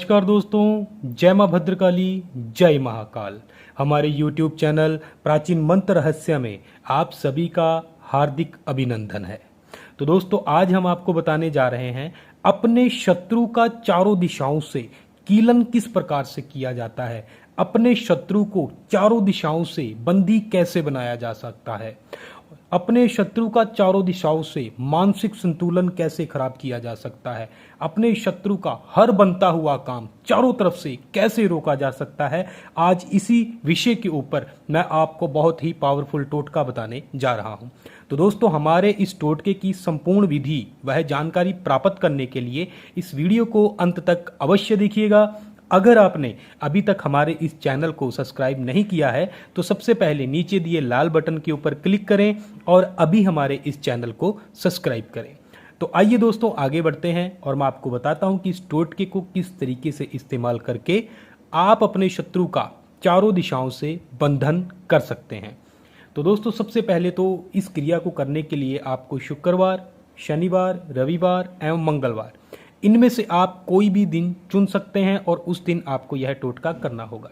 नमस्कार दोस्तों, जय मां भद्रकाली, जय महाकाल। हमारे YouTube चैनल प्राचीन मंत्र रहस्य में आप सभी का हार्दिक अभिनंदन है। तो दोस्तों, आज हम आपको बताने जा रहे हैं अपने शत्रु का चारों दिशाओं से कीलन किस प्रकार से किया जाता है, अपने शत्रु को चारों दिशाओं से बंदी कैसे बनाया जा सकता है, अपने शत्रु का चारों दिशाओं से मानसिक संतुलन कैसे खराब किया जा सकता है, अपने शत्रु का हर बनता हुआ काम चारों तरफ से कैसे रोका जा सकता है। आज इसी विषय के ऊपर मैं आपको बहुत ही पावरफुल टोटका बताने जा रहा हूं। तो दोस्तों, हमारे इस टोटके की संपूर्ण विधि वह जानकारी प्राप्त करने के लिए इस वीडियो को अंत तक अवश्य देखिएगा। अगर आपने अभी तक हमारे इस चैनल को सब्सक्राइब नहीं किया है तो सबसे पहले नीचे दिए लाल बटन के ऊपर क्लिक करें और अभी हमारे इस चैनल को सब्सक्राइब करें। तो आइए दोस्तों, आगे बढ़ते हैं और मैं आपको बताता हूं कि इस टोटके को किस तरीके से इस्तेमाल करके आप अपने शत्रु का चारों दिशाओं से बंधन कर सकते हैं। तो दोस्तों, सबसे पहले तो इस क्रिया को करने के लिए आपको शुक्रवार, शनिवार, रविवार एवं मंगलवार इनमें से आप कोई भी दिन चुन सकते हैं और उस दिन आपको यह टोटका करना होगा।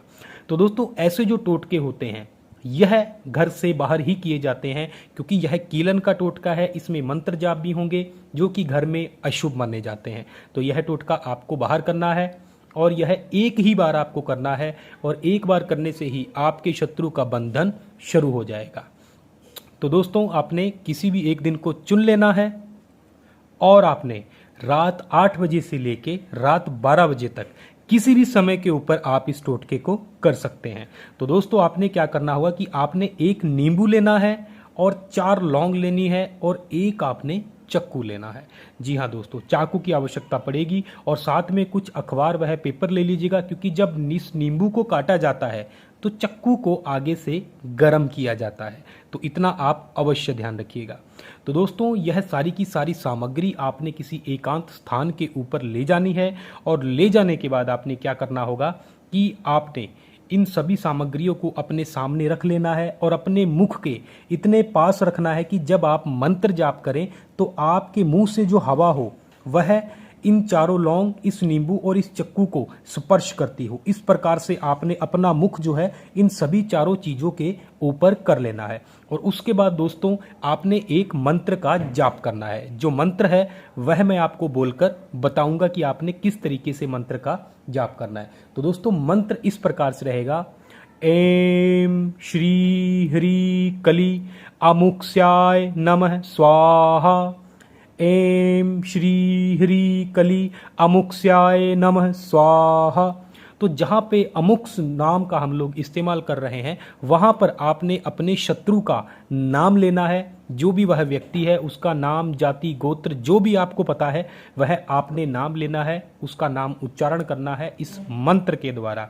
तो दोस्तों, ऐसे जो टोटके होते हैं यह घर से बाहर ही किए जाते हैं, क्योंकि यह कीलन का टोटका है। इसमें मंत्र जाप भी होंगे जो कि घर में अशुभ माने जाते हैं। तो यह टोटका आपको बाहर करना है और यह एक ही बार आपको करना है और एक बार करने से ही आपके शत्रु का बंधन शुरू हो जाएगा। तो दोस्तों, आपने किसी भी एक दिन को चुन लेना है और आपने रात 8 बजे से लेके रात 12 बजे तक किसी भी समय के ऊपर आप इस टोटके को कर सकते हैं। तो दोस्तों, आपने क्या करना होगा कि आपने एक नींबू लेना है और 4 लौंग लेनी है और एक आपने चक्कू लेना है। जी हाँ दोस्तों, चाकू की आवश्यकता पड़ेगी और साथ में कुछ अखबार वह पेपर ले लीजिएगा, क्योंकि जब इस नींबू को काटा जाता है तो चक्कू को आगे से गर्म किया जाता है। तो इतना आप अवश्य ध्यान रखिएगा। तो दोस्तों, यह सारी की सारी सामग्री आपने किसी एकांत स्थान के ऊपर ले जानी है और ले जाने के बाद आपने क्या करना होगा कि आपने इन सभी सामग्रियों को अपने सामने रख लेना है और अपने मुख के इतने पास रखना है कि जब आप मंत्र जाप करें तो आपके मुंह से जो हवा हो वह इन चारों लौंग, इस नींबू और इस चक्कू को स्पर्श करती हो। इस प्रकार से आपने अपना मुख जो है इन सभी चारों चीज़ों के ऊपर कर लेना है। और उसके बाद दोस्तों, आपने एक मंत्र का जाप करना है। जो मंत्र है वह मैं आपको बोलकर बताऊंगा कि आपने किस तरीके से मंत्र का जाप करना है। तो दोस्तों, मंत्र इस प्रकार से रहेगा। ऐं श्री हरि कली अमुक्ष्याय नमः स्वाहा। ऐं श्री हरि कली अमुक्ष्याय नमः स्वाहा। तो जहाँ पे अमुक्ष नाम का हम लोग इस्तेमाल कर रहे हैं वहाँ पर आपने अपने शत्रु का नाम लेना है। जो भी वह व्यक्ति है उसका नाम, जाति, गोत्र जो भी आपको पता है वह आपने नाम लेना है, उसका नाम उच्चारण करना है इस मंत्र के द्वारा।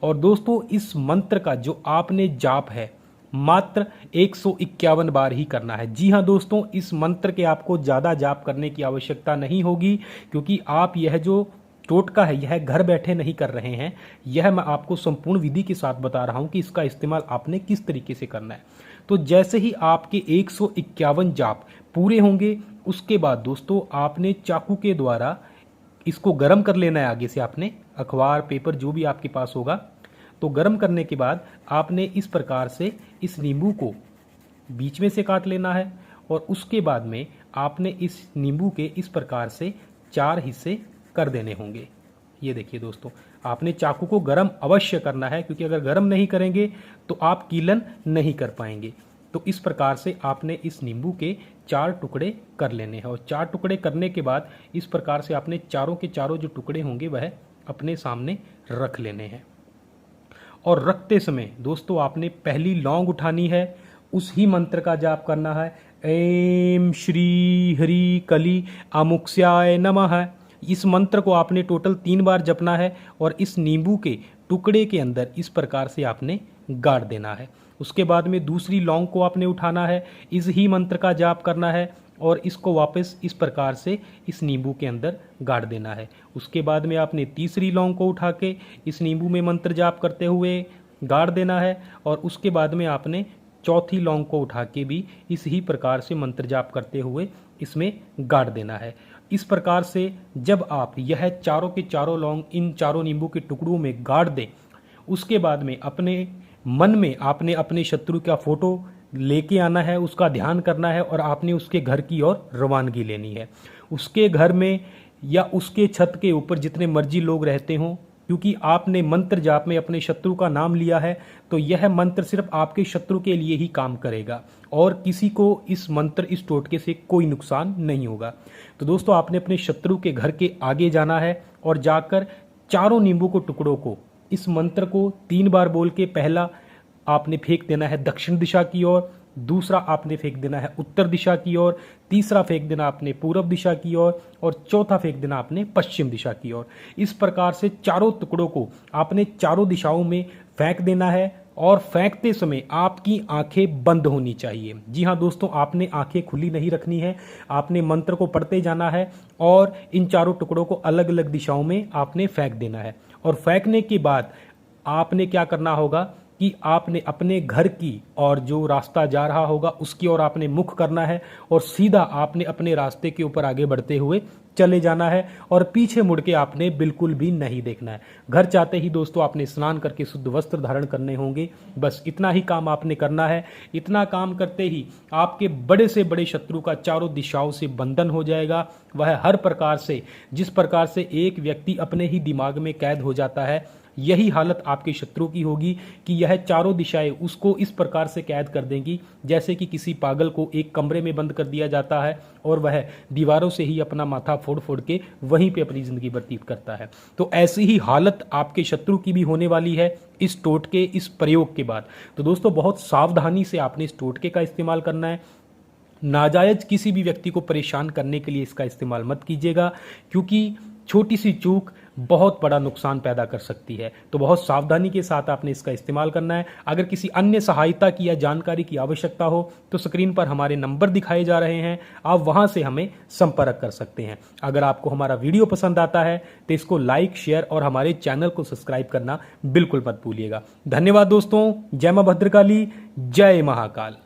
और दोस्तों, इस मंत्र का जो आपने जाप है मात्र 151 बार ही करना है। जी हाँ दोस्तों, इस मंत्र के आपको ज़्यादा जाप करने की आवश्यकता नहीं होगी, क्योंकि आप यह जो टोटका है यह घर बैठे नहीं कर रहे हैं। यह मैं आपको संपूर्ण विधि के साथ बता रहा हूं कि इसका इस्तेमाल आपने किस तरीके से करना है। तो जैसे ही आपके 151 जाप पूरे होंगे उसके बाद दोस्तों आपने चाकू के द्वारा इसको गर्म कर लेना है। आगे से आपने अखबार, पेपर जो भी आपके पास होगा तो गर्म करने के बाद आपने इस प्रकार से इस नींबू को बीच में से काट लेना है और उसके बाद में आपने इस नींबू के इस प्रकार से 4 हिस्से कर देने होंगे। ये देखिए दोस्तों, आपने चाकू को गर्म अवश्य करना है, क्योंकि अगर गर्म नहीं करेंगे तो आप कीलन नहीं कर पाएंगे। तो इस प्रकार से आपने इस नींबू के 4 टुकड़े कर लेने हैं और 4 टुकड़े करने के बाद इस प्रकार से आपने चारों के चारों जो टुकड़े होंगे वह अपने सामने रख लेने हैं। और रखते समय दोस्तों आपने पहली लौंग उठानी है, उस ही मंत्र का जाप करना है। ऐं श्री हरि कली अमुक्ष्याय नमः। इस मंत्र को आपने टोटल 3 बार जपना है और इस नींबू के टुकड़े के अंदर इस प्रकार से आपने गाड़ देना है। उसके बाद में दूसरी लौंग को आपने उठाना है, इस ही मंत्र का जाप करना है और इसको वापस इस प्रकार से इस नींबू के अंदर गाड़ देना है। उसके बाद में आपने तीसरी लौंग को उठा के इस नींबू में मंत्र जाप करते हुए गाड़ देना है और उसके बाद में आपने चौथी लौंग को उठा के भी इस ही प्रकार से मंत्र जाप करते हुए इसमें गाड़ देना है। इस प्रकार से जब आप यह चारों के चारों लौंग इन चारों नींबू के टुकड़ों में गाड़ दें, उसके बाद में अपने मन में आपने अपने शत्रु का फोटो लेके आना है, उसका ध्यान करना है और आपने उसके घर की ओर रवानगी लेनी है। उसके घर में या उसके छत के ऊपर जितने मर्जी लोग रहते हों, क्योंकि आपने मंत्र जाप में अपने शत्रु का नाम लिया है, तो यह मंत्र सिर्फ आपके शत्रु के लिए ही काम करेगा और किसी को इस मंत्र इस टोटके से कोई नुकसान नहीं होगा। तो दोस्तों, आपने अपने शत्रु के घर के आगे जाना है और जाकर चारों नींबू के टुकड़ों को इस मंत्र को 3 बार बोल के पहला आपने फेंक देना है दक्षिण दिशा की ओर, दूसरा आपने फेंक देना है उत्तर दिशा की ओर, तीसरा फेंक देना आपने पूर्व दिशा की ओर और चौथा फेंक देना आपने पश्चिम दिशा की ओर। इस प्रकार से चारों टुकड़ों को आपने चारों दिशाओं में फेंक देना है और फेंकते समय आपकी आंखें बंद होनी चाहिए। जी हाँ दोस्तों, आपने आंखें खुली नहीं रखनी है, आपने मंत्र को पढ़ते जाना है और इन चारों टुकड़ों को अलग अलग दिशाओं में आपने फेंक देना है। और फेंकने के बाद आपने क्या करना होगा कि आपने अपने घर की और जो रास्ता जा रहा होगा उसकी ओर आपने मुख करना है और सीधा आपने अपने रास्ते के ऊपर आगे बढ़ते हुए चले जाना है और पीछे मुड़ के आपने बिल्कुल भी नहीं देखना है। घर जाते ही दोस्तों आपने स्नान करके शुद्ध वस्त्र धारण करने होंगे। बस इतना ही काम आपने करना है। इतना काम करते ही आपके बड़े से बड़े शत्रु का चारों दिशाओं से बंधन हो जाएगा। वह हर प्रकार से, जिस प्रकार से एक व्यक्ति अपने ही दिमाग में कैद हो जाता है, यही हालत आपके शत्रु की होगी कि यह चारों दिशाएं उसको इस प्रकार से कैद कर देंगी जैसे कि किसी पागल को एक कमरे में बंद कर दिया जाता है और वह दीवारों से ही अपना माथा फोड़ फोड़ के वहीं पे अपनी जिंदगी व्यतीत करता है। तो ऐसी ही हालत आपके शत्रु की भी होने वाली है इस टोटके, इस प्रयोग के बाद। तो दोस्तों, बहुत सावधानी से आपने इस टोटके का इस्तेमाल करना है। नाजायज किसी भी व्यक्ति को परेशान करने के लिए इसका इस्तेमाल मत कीजिएगा, क्योंकि छोटी सी चूक बहुत बड़ा नुकसान पैदा कर सकती है। तो बहुत सावधानी के साथ आपने इसका इस्तेमाल करना है। अगर किसी अन्य सहायता की या जानकारी की आवश्यकता हो तो स्क्रीन पर हमारे नंबर दिखाए जा रहे हैं, आप वहां से हमें संपर्क कर सकते हैं। अगर आपको हमारा वीडियो पसंद आता है तो इसको लाइक, शेयर और हमारे चैनल को सब्सक्राइब करना बिल्कुल मत भूलिएगा। धन्यवाद दोस्तों। जय मां भद्रकाली, जय महाकाल।